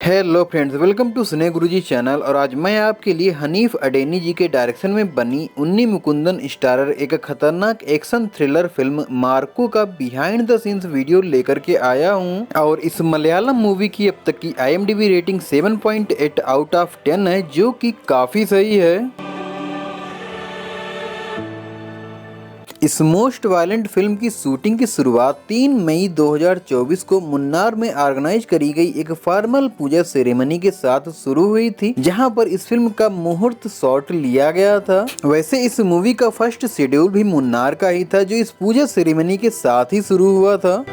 Hello friends, welcome to स्नेह गुरुजी channel. और आज मैं आपके लिए हनीफ अडेनी जी के डायरेक्शन में बनी उन्नी मुकुंदन स्टारर एक खतरनाक एक्शन थ्रिलर फिल्म मार्को का बिहाइंड द सीन्स वीडियो लेकर के आया हूं। और इस मलयालम मूवी की अब तक की IMDb रेटिंग 7.8 आउट ऑफ 10 है, जो कि काफ़ी सही है। इस मोस्ट वायलेंट फिल्म की शूटिंग की शुरुआत 3 मई 2024 को मुन्नार में ऑर्गेनाइज करी गई एक फॉर्मल पूजा सेरेमनी के साथ शुरू हुई थी, जहां पर इस फिल्म का मुहूर्त शॉट लिया गया था। वैसे इस मूवी का फर्स्ट शेड्यूल भी मुन्नार का ही था, जो इस पूजा सेरेमनी के साथ ही शुरू हुआ था।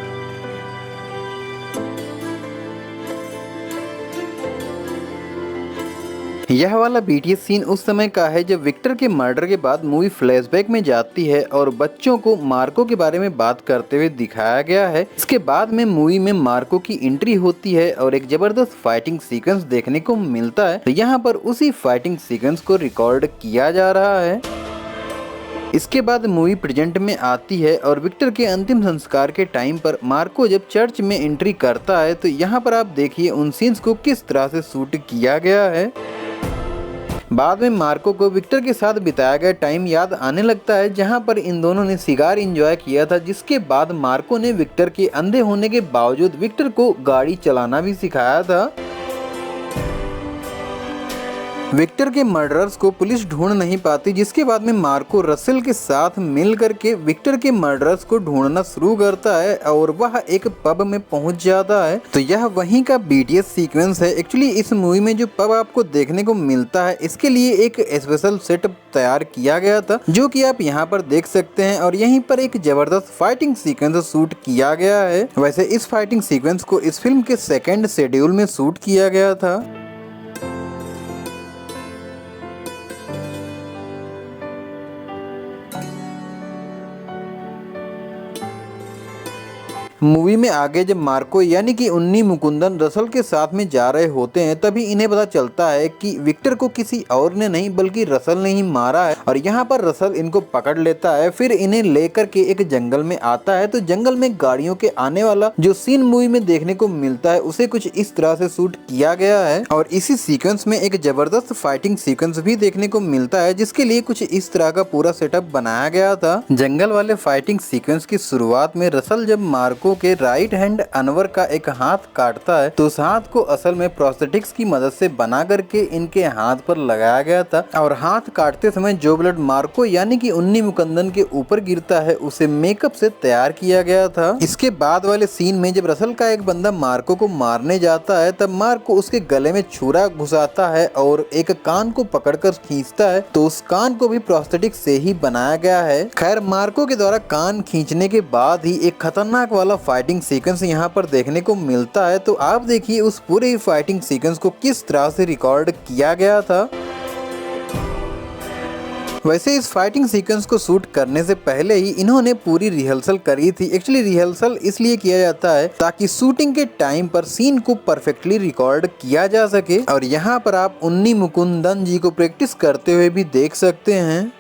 यह वाला BTS सीन उस समय का है जब विक्टर के मर्डर के बाद मूवी फ्लैशबैक में जाती है और बच्चों को मार्को के बारे में बात करते हुए दिखाया गया है। इसके बाद में मूवी में मार्को की एंट्री होती है और एक जबरदस्त फाइटिंग सीक्वेंस देखने को मिलता है। तो यहाँ पर उसी फाइटिंग सीक्वेंस को रिकॉर्ड किया जा रहा है। इसके बाद मूवी प्रेजेंट में आती है और विक्टर के अंतिम संस्कार के टाइम पर मार्को जब चर्च में एंट्री करता है, तो यहाँ पर आप देखिए उन सीन्स को किस तरह से शूट किया गया है। बाद में मार्को को विक्टर के साथ बिताया गया टाइम याद आने लगता है, जहां पर इन दोनों ने सिगार एंजॉय किया था। जिसके बाद मार्को ने विक्टर के अंधे होने के बावजूद विक्टर को गाड़ी चलाना भी सिखाया था। विक्टर के मर्डरर्स को पुलिस ढूंढ नहीं पाती, जिसके बाद में मार्को रसेल के साथ मिल करके विक्टर के मर्डरर्स को ढूंढना शुरू करता है और वह एक पब में पहुंच जाता है। तो यह वहीं का BTS सीक्वेंस है। एक्चुअली इस मूवी में जो पब आपको देखने को मिलता है, इसके लिए एक स्पेशल सेटअप तैयार किया गया था, जो कि आप यहाँ पर देख सकते हैं। और यहीं पर एक जबरदस्त फाइटिंग सीक्वेंस शूट किया गया है। वैसे इस फाइटिंग सीक्वेंस को इस फिल्म के सेकेंड शेड्यूल में शूट किया गया था। मूवी में आगे जब मार्को यानी कि उन्नी मुकुंदन रसल के साथ में जा रहे होते हैं, तभी इन्हें पता चलता है कि विक्टर को किसी और ने नहीं बल्कि रसल ने ही मारा है। और यहाँ पर रसल इनको पकड़ लेता है, फिर इन्हें लेकर के एक जंगल में आता है। तो जंगल में गाड़ियों के आने वाला जो सीन मूवी में देखने को मिलता है, उसे कुछ इस तरह से शूट किया गया है। और इसी सीक्वेंस में एक जबरदस्त फाइटिंग सीक्वेंस भी देखने को मिलता है, जिसके लिए कुछ इस तरह का पूरा सेटअप बनाया गया था। जंगल वाले फाइटिंग सीक्वेंस की शुरुआत में रसल जब मार्को के राइट हैंड अनवर का एक हाथ काटता है, तो उस हाथ को असल में प्रोस्थेटिक्स की मदद से बना करके इनके हाथ पर लगाया गया था। और हाथ काटते समय जो ब्लड मार्को यानी कि उन्नी मुकुंदन के ऊपर गिरता है, उसे मेकअप से तैयार किया गया था। इसके बाद वाले सीन में जब रसल का एक बंदा मार्को को मारने जाता है, तब मार्को उसके गले में छुरा घुसाता है और एक कान को पकड़कर खींचता है, तो उस कान को भी प्रोस्थेटिक से ही बनाया गया है। खैर, मार्को के द्वारा कान खींचने के बाद ही एक खतरनाक वाला फाइटिंग सीक्वेंस यहाँ पर देखने को मिलता है। तो आप देखिए उस पूरे फाइटिंग सीक्वेंस को किस तरह से रिकॉर्ड किया गया था। वैसे इस फाइटिंग सीक्वेंस को शूट करने से पहले ही इन्होंने पूरी रिहर्सल करी थी। एक्चुअली रिहर्सल इसलिए किया जाता है ताकि शूटिंग के टाइम पर सीन को परफेक्टली रिकॉर्ड किया जा सके। और यहाँ पर आप उन्नी मुकुंदन जी को प्रैक्टिस करते हुए भी देख सकते हैं।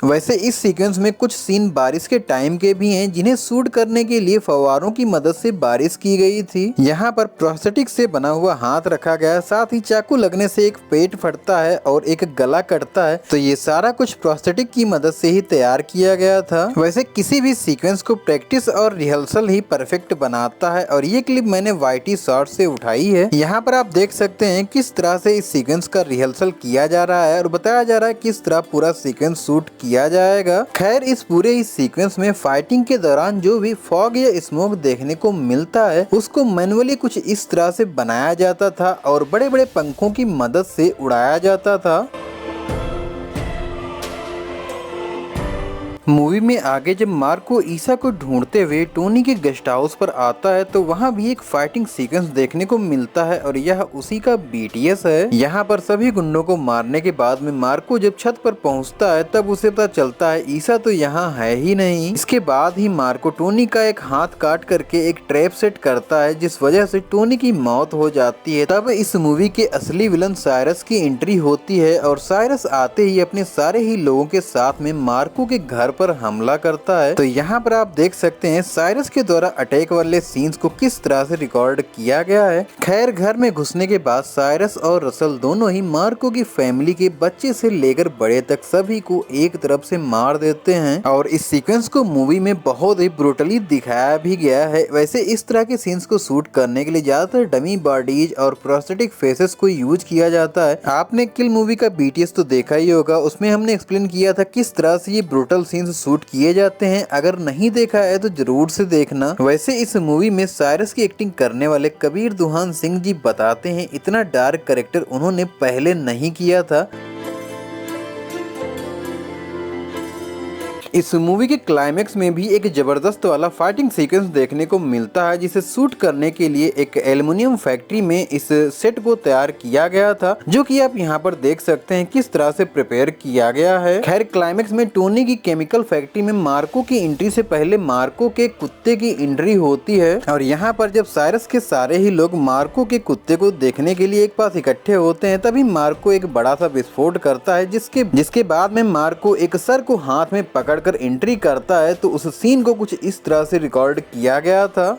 वैसे इस सीक्वेंस में कुछ सीन बारिश के टाइम के भी हैं, जिन्हें शूट करने के लिए फव्वारों की मदद से बारिश की गई थी। यहाँ पर प्रोस्थेटिक से बना हुआ हाथ रखा गया है, साथ ही चाकू लगने से एक पेट फटता है और एक गला कटता है। तो ये सारा कुछ प्रोस्थेटिक की मदद से ही तैयार किया गया था। वैसे किसी भी सीक्वेंस को प्रैक्टिस और रिहर्सल ही परफेक्ट बनाता है। और ये क्लिप मैंने YT शॉर्ट से उठाई है। यहाँ पर आप देख सकते हैं किस तरह से इस सीक्वेंस का रिहर्सल किया जा रहा है और बताया जा रहा है किस तरह पूरा सीक्वेंस शूट किया जाएगा। खैर, इस पूरे ही सीक्वेंस में फाइटिंग के दौरान जो भी फॉग या स्मोक देखने को मिलता है, उसको मैनुअली कुछ इस तरह से बनाया जाता था और बड़े बड़े पंखों की मदद से उड़ाया जाता था। मूवी में आगे जब मार्को ईसा को ढूंढते हुए टोनी के गेस्ट हाउस पर आता है, तो वहाँ भी एक फाइटिंग सीक्वेंस देखने को मिलता है और यह उसी का BTS है। यहाँ पर सभी गुंडों को मारने के बाद में मार्को जब छत पर पहुँचता है, तब उसे पता चलता है ईसा तो यहाँ है ही नहीं। इसके बाद ही मार्को टोनी का एक हाथ काट करके एक ट्रैप सेट करता है, जिस वजह से टोनी की मौत हो जाती है। तब इस मूवी के असली विलन साइरस की एंट्री होती है और साइरस आते ही अपने सारे ही लोगों के साथ में मार्को के घर पर हमला करता है। तो यहाँ पर आप देख सकते हैं साइरस के द्वारा अटैक वाले सीन्स को किस तरह से रिकॉर्ड किया गया है। खैर घर में घुसने के बाद साइरस और रसल दोनों ही मार्को की फैमिली के बच्चे से लेकर बड़े तक सभी को एक तरफ से मार देते हैं और इस सीक्वेंस को मूवी में बहुत ही ब्रूटली दिखाया भी गया है। वैसे इस तरह के सीन्स को शूट करने के लिए ज्यादातर डमी बॉडीज और प्रोस्थेटिक फेसेस को यूज किया जाता है। आपने किल मूवी का BTS तो देखा ही होगा, उसमें हमने एक्सप्लेन किया था किस तरह से ये ब्रूटल सीन्स शूट किए जाते हैं। अगर नहीं देखा है तो जरूर से देखना। वैसे इस मूवी में साइरस की एक्टिंग करने वाले कबीर दुहान सिंह जी बताते हैं इतना डार्क कैरेक्टर उन्होंने पहले नहीं किया था। इस मूवी के क्लाइमेक्स में भी एक जबरदस्त वाला फाइटिंग सीक्वेंस देखने को मिलता है जिसे शूट करने के लिए एक एल्युमिनियम फैक्ट्री में इस सेट को तैयार किया गया था, जो कि आप यहाँ पर देख सकते हैं किस तरह से प्रिपेयर किया गया है। खैर क्लाइमेक्स में टोनी की केमिकल फैक्ट्री में मार्को की एंट्री से पहले मार्को के कुत्ते की एंट्री होती है और यहाँ पर जब साइरस के सारे ही लोग मार्को के कुत्ते को देखने के लिए एक पास इकट्ठे होते हैं तभी मार्को एक बड़ा सा विस्फोट करता है जिसके बाद में मार्को एक सर को हाथ में पकड़ कर एंट्री करता है। तो उस सीन को कुछ इस तरह से रिकॉर्ड किया गया था।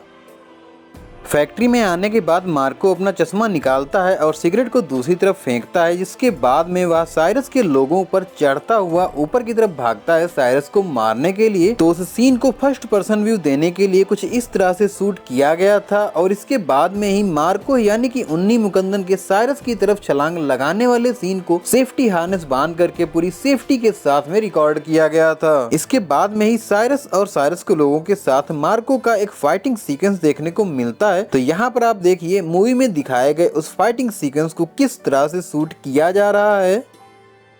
फैक्ट्री में आने के बाद मार्को अपना चश्मा निकालता है और सिगरेट को दूसरी तरफ फेंकता है, जिसके बाद में वह साइरस के लोगों पर चढ़ता हुआ ऊपर की तरफ भागता है साइरस को मारने के लिए। तो उस सीन को फर्स्ट पर्सन व्यू देने के लिए कुछ इस तरह से शूट किया गया था और इसके बाद में ही मार्को यानी कि उन्नी मुकुंदन के साइरस की तरफ छलांग लगाने वाले सीन को सेफ्टी हार्नेस बांध करके पूरी सेफ्टी के साथ में रिकॉर्ड किया गया था। इसके बाद में ही साइरस और साइरस के लोगों के साथ मार्को का एक फाइटिंग सीक्वेंस देखने को मिलता है। तो यहाँ पर आप देखिए मूवी में दिखाए गए उस फाइटिंग सीक्वेंस को किस तरह से शूट किया जा रहा है।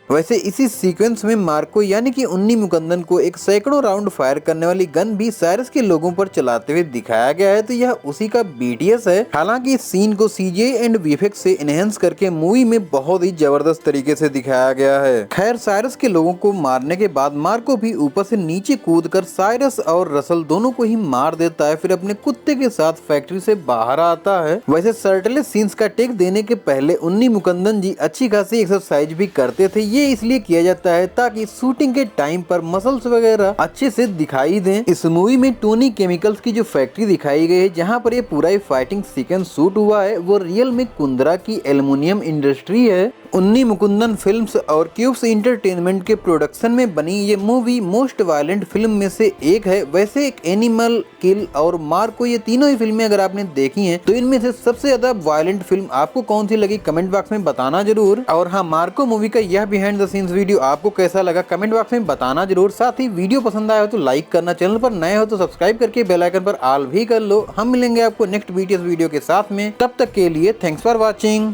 वैसे इसी सीक्वेंस में मार्को यानी कि उन्नी मुकुंदन को एक सैकड़ों राउंड फायर करने वाली गन भी साइरस के लोगों पर चलाते हुए दिखाया गया है। तो यह उसी का BTS है। हालांकि इस सीन को CGI एंड VFX से एनहेंस करके मूवी में बहुत ही जबरदस्त तरीके से दिखाया गया है। खैर साइरस के लोगों को मारने के बाद मार्को भी ऊपर से नीचे कूद कर साइरस और रसल दोनों को ही मार देता है, फिर अपने कुत्ते के साथ फैक्ट्री से बाहर आता है। वैसे शर्टलेस सीन्स का टेक देने के पहले उन्नी मुकुंदन जी अच्छी खासी एक्सरसाइज भी करते थे। ये इसलिए किया जाता है ताकि शूटिंग के टाइम पर मसल्स वगैरह अच्छे से दिखाई दें। इस मूवी में टोनी केमिकल्स की जो फैक्ट्री दिखाई गई है जहां पर ये पूरा ही फाइटिंग सीक्वेंस शूट हुआ है वो रियल में कुंद्रा की एल्युमिनियम इंडस्ट्री है। उन्नी मुकुंदन फिल्म्स और क्यूब्स इंटरटेनमेंट के प्रोडक्शन में बनी ये मूवी मोस्ट वायलेंट फिल्म में से एक है। वैसे एक एनिमल, किल और मार्को ये तीनों ही फिल्में अगर आपने देखी हैं तो इनमें से सबसे ज्यादा वायलेंट फिल्म आपको कौन सी लगी कमेंट बॉक्स में बताना जरूर। और हाँ, मार्को मूवी का यह बिहाइंड द सीन्स वीडियो आपको कैसा लगा कमेंट बॉक्स में बताना जरूर। साथ ही वीडियो पसंद आया हो तो लाइक करना, चैनल पर नए हो तो सब्सक्राइब करके बेल आइकन पर ऑल भी कर लो। हम मिलेंगे आपको नेक्स्ट BTS वीडियो के साथ में, तब तक के लिए थैंक्स फॉर वॉचिंग।